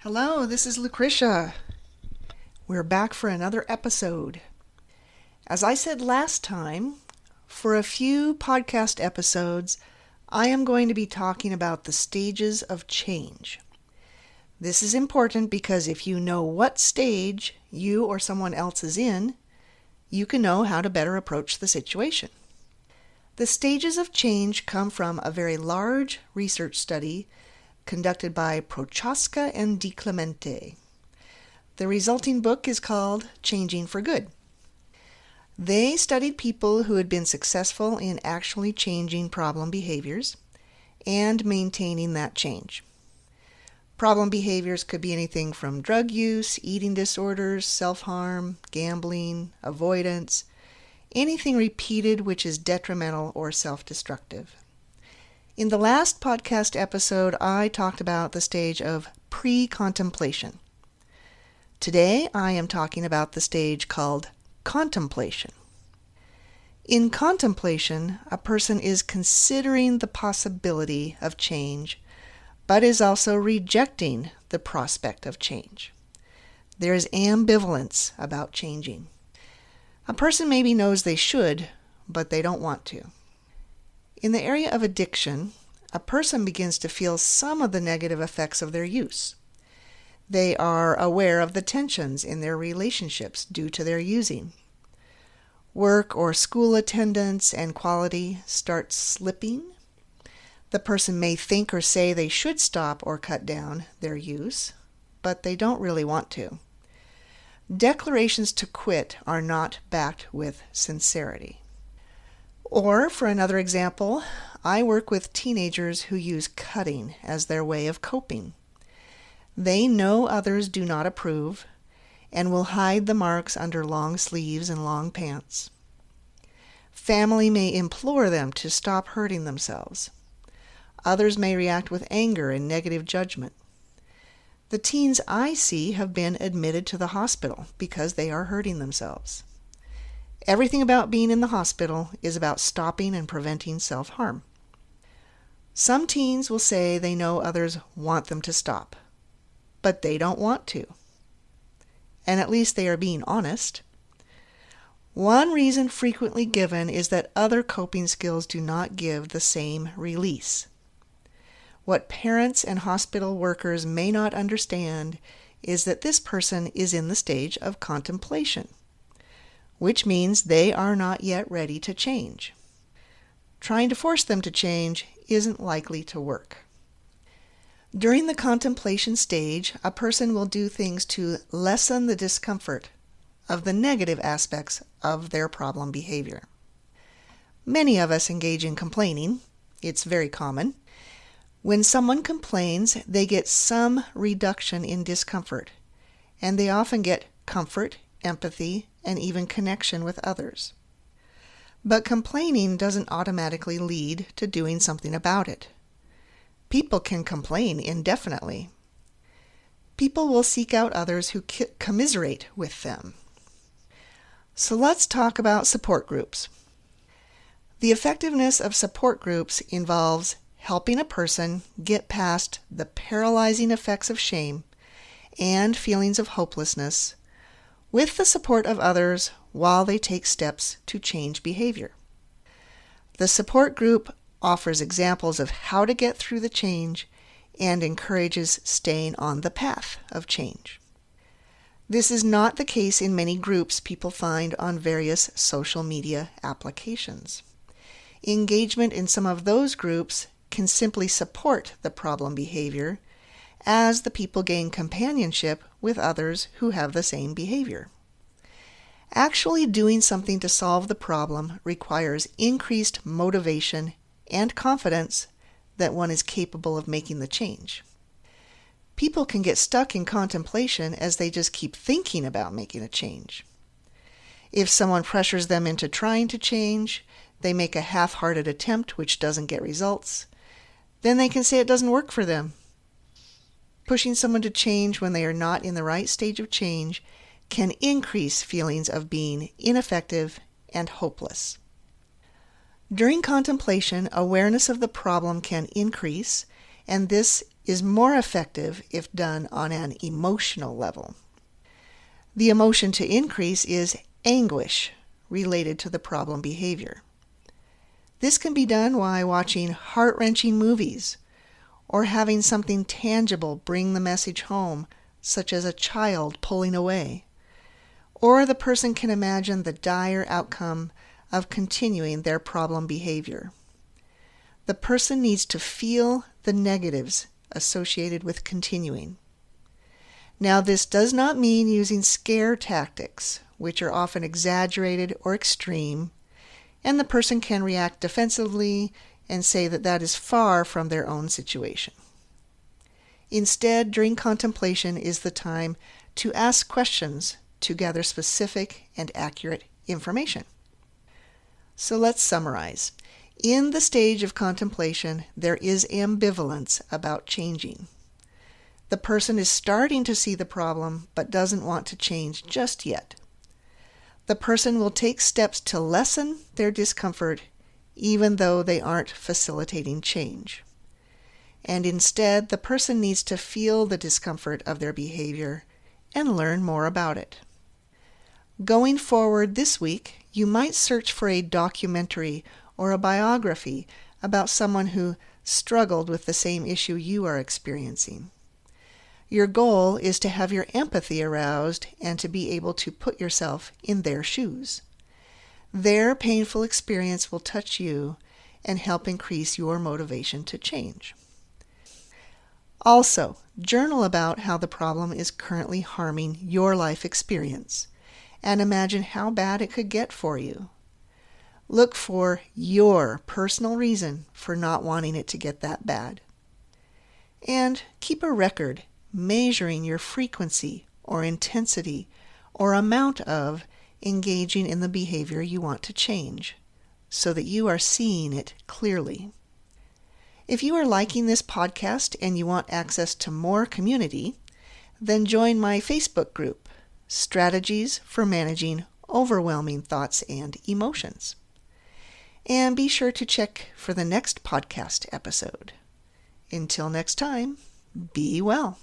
Hello, this is Lucretia. We're back for another episode. As I said last time, for a few podcast episodes, I am going to be talking about the stages of change. This is important because if you know what stage you or someone else is in, you can know how to better approach the situation. The stages of change come from a very large research study conducted by Prochaska and Diclemente. The resulting book is called Changing for Good. They studied people who had been successful in actually changing problem behaviors and maintaining that change. Problem behaviors could be anything from drug use, eating disorders, self-harm, gambling, avoidance, anything repeated which is detrimental or self-destructive. In the last podcast episode, I talked about the stage of Precontemplation. Today, I am talking about the stage called Contemplation. In contemplation, a person is considering the possibility of change, but is also rejecting the prospect of change. There is ambivalence about changing. A person maybe knows they should, but they don't want to. In the area of addiction, a person begins to feel some of the negative effects of their use. They are aware of the tensions in their relationships due to their using. Work or school attendance and quality start slipping. The person may think or say they should stop or cut down their use, but they don't really want to. Declarations to quit are not backed with sincerity. Or, for another example, I work with teenagers who use cutting as their way of coping. They know others do not approve and will hide the marks under long sleeves and long pants. Family may implore them to stop hurting themselves. Others may react with anger and negative judgment. The teens I see have been admitted to the hospital because they are hurting themselves. Everything about being in the hospital is about stopping and preventing self-harm. Some teens will say they know others want them to stop, but they don't want to. And at least they are being honest. One reason frequently given is that other coping skills do not give the same release. What parents and hospital workers may not understand is that this person is in the stage of contemplation, which means they are not yet ready to change. Trying to force them to change isn't likely to work. During the contemplation stage, a person will do things to lessen the discomfort of the negative aspects of their problem behavior. Many of us engage in complaining. It's very common. When someone complains, they get some reduction in discomfort, and they often get comfort, empathy, and even connection with others. But complaining doesn't automatically lead to doing something about it. People can complain indefinitely. People will seek out others who commiserate with them. So let's talk about support groups. The effectiveness of support groups involves helping a person get past the paralyzing effects of shame and feelings of hopelessness with the support of others while they take steps to change behavior. The support group offers examples of how to get through the change and encourages staying on the path of change. This is not the case in many groups people find on various social media applications. Engagement in some of those groups can simply support the problem behavior as the people gain companionship with others who have the same behavior. Actually doing something to solve the problem requires increased motivation and confidence that one is capable of making the change. People can get stuck in contemplation as they just keep thinking about making a change. If someone pressures them into trying to change, they make a half-hearted attempt which doesn't get results, then they can say it doesn't work for them. Pushing someone to change when they are not in the right stage of change can increase feelings of being ineffective and hopeless. During contemplation, awareness of the problem can increase, and this is more effective if done on an emotional level. The emotion to increase is anguish related to the problem behavior. This can be done while watching heart-wrenching movies or having something tangible bring the message home, such as a child pulling away. Or the person can imagine the dire outcome of continuing their problem behavior. The person needs to feel the negatives associated with continuing. Now, this does not mean using scare tactics, which are often exaggerated or extreme, and the person can react defensively and say that that is far from their own situation. Instead, during contemplation is the time to ask questions to gather specific and accurate information. So let's summarize. In the stage of contemplation, there is ambivalence about changing. The person is starting to see the problem but doesn't want to change just yet. The person will take steps to lessen their discomfort even though they aren't facilitating change. And instead, the person needs to feel the discomfort of their behavior and learn more about it. Going forward this week, you might search for a documentary or a biography about someone who struggled with the same issue you are experiencing. Your goal is to have your empathy aroused and to be able to put yourself in their shoes. Their painful experience will touch you and help increase your motivation to change. Also, journal about how the problem is currently harming your life experience and imagine how bad it could get for you. Look for your personal reason for not wanting it to get that bad. And keep a record measuring your frequency or intensity or amount of engaging in the behavior you want to change so that you are seeing it clearly. If you are liking this podcast and you want access to more community, then join my Facebook group, Strategies for Managing Overwhelming Thoughts and Emotions. And be sure to check for the next podcast episode. Until next time, be well.